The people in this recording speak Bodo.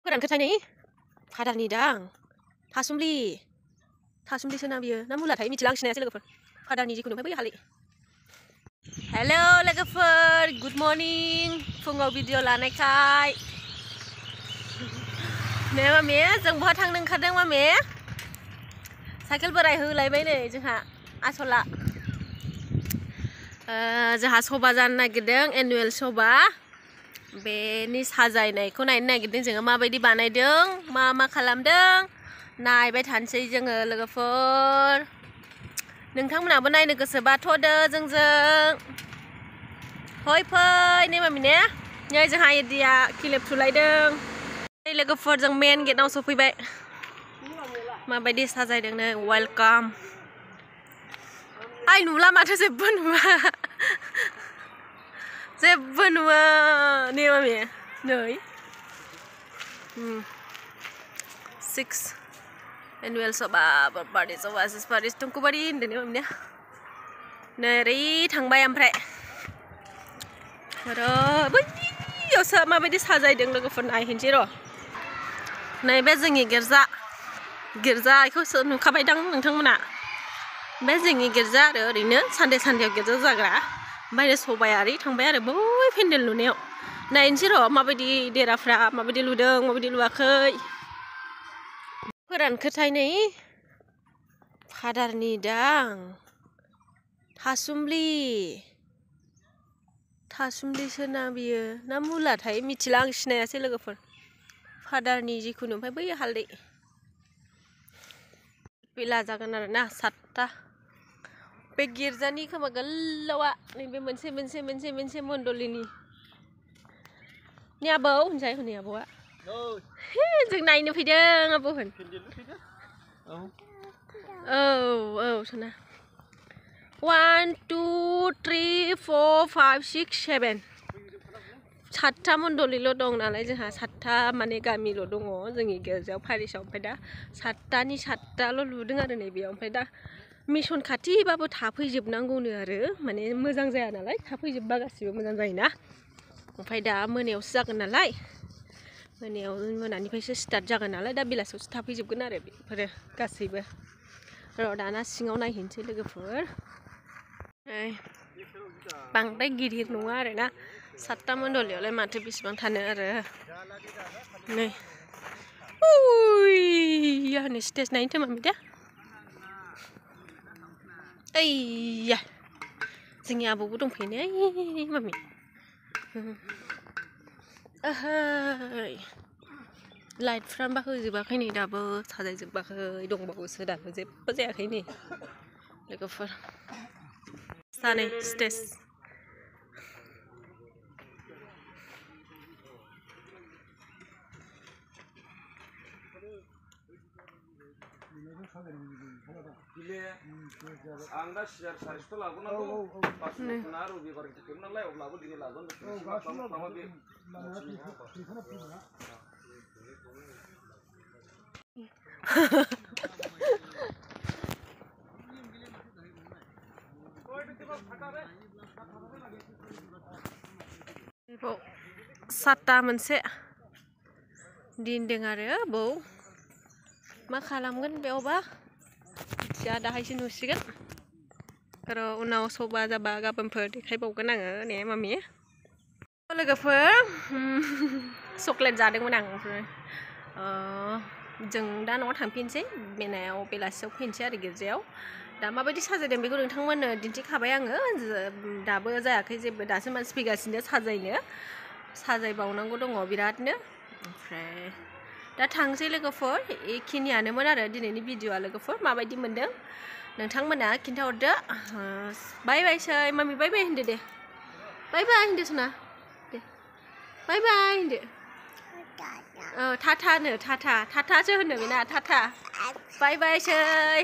Kurang kerja ni, kadar ni dang, tasumli sana biar, namun lah thai mi cilang sini aja lagi kadar ni je kuno, apa ya halik. Hello lagi good morning, fungau video lanai kai. Mẹ mẹ, dừng bỏ thang nâng khát đăng mà mẹ. Cycle bơi hư lại mấy này chứ hả? Asola. Jaha soba jan nagirdों annual soba. Beni साजायनायखौ नायनो नागिरदों जोङो माबायदि बानायदों मा खालामदों नायबाय थानोसै जोङो लोगोफोर नोंथांमोनाबो नायनो गोसोबा थ'दो जोंजों फै नै मामि ने नै जोंहा इदिया किलिप थुलायदों लोगोफोर जों मेन गेटआव सफैबाय माबायदि साजायदों नै वेलकाम आइ नुला माथो जेबो नुवा जेबो नुवा नै मामि नै 6 annual soba birthday soba party tungkuबारि होनदों नै मामि ने नै ओरै थांबाय ओमफ्राय र' बैयावसो माबायदि साजायदों लोगोफोर नायहैनोसै र' नैबे जोंनि गिर्जा बेखौसो नुखाबायदां नोंथांमोना बे जोंनि गिर्जा आरो ओरैनो सानदेयाव गिर्जा जाग्रा ओमफ्राय सबाया ओरै थांबाय आरो बै पेन्डेल लुनायाव नायनोसै र' माबायदि देराफ्रा माबायदि लुदों माबायदि लुवाखै फोरानखोथाय नै फादारनि दां थासुमलिसो ना बियो ना मुलाथाय मिथिला आं सिनायासै लोगोफोर फादारनि जिखुनु ओमफ्राय बै हालदै बेला जागोन आरो ना 7टा बे गिर्जानि खोमा गोलावा नैबे मोनसे मण्डलिनि नि आबौ होनजाय हनै आबौआ जों नायनो फैदों आबौ होन औ सना 1 2 3 4 5 6 7 7टा मण्डलिल' दं नालाय जोंहा 7टा माने गामिल' दङ जोंनि गिर्जायाव पारिसाव ओमफ्राय दा 7टानि 7टाल' लुदों आरो नैबेयाव ओमफ्राय दा मिशन खाथिबाबो थाफैजोबनांगौनो आरो माने मोजां जाया नालाय थाफैजोबबा गासिबो मोजां जायोना ओमफ्राय दा मोनायावसो जागोन नालाय मोनानिफ्रायसो स्टार्ट जागोन नालाय दा बेलासियावसो थाफैजोबगोन आरो बेफोरो गासैबो र' दाना सिङाव नायहैनोसै लोगोफोर बांद्राय गिदिर नङा आरो ना 7टा मण्डलियावलाय माथो बेसेबां थानो आरो नै यानि स्टेज नायनोथ' मामि दा ओइया जोंनि आबौबो दंफैयो नै मामि ओहै लाइटफ्राबा होजोबाखै नै दाबो साजायजोबाखै दंबावोसो दाबो जेबो जायाखै नै लोगोफोर सानै स्टेज आं दा सियार साइजखौ लाबोनांगौ बासुना रबिबारनि थाखाय नालाय अब्लाबो दिनै लागोन सातटा मोनसे दिनदों आरो बौ मा खालामगोन बेयावबा मिथिया दाहायसो नुसिगोन र' उनाव स'बा जाबा गाबोनफोर देखायबावगोन आङो ने मामि लोगोफोर चक्लेट जादोंमोन आं ओमफ्राय जों दा न'आव थांफिनसै बेलासियाव फैनोसै आरो गिर्जायाव दा माबायदि साजायदों बेखौ नोंथांमोननो दिन्थिखाबाय आङो दाबो जायाखै जेबो दासो मानसि फैगासिनो साजायबावनांगौ दङ बिरादनो ओमफ्राय दा थांसै लोगोफोर बेखिनियानोमोन आरो दिनैनि भिडिअ'आ लोगोफोर माबायदि मोनदों नोंथांमोना खिन्थाहरदो बाय बायसै मामि बाय बाय होनदो दे बाय बाय होनदो सना दे बाय बाय होनदो टाटासो होनो बेना टाटा बाय बायसै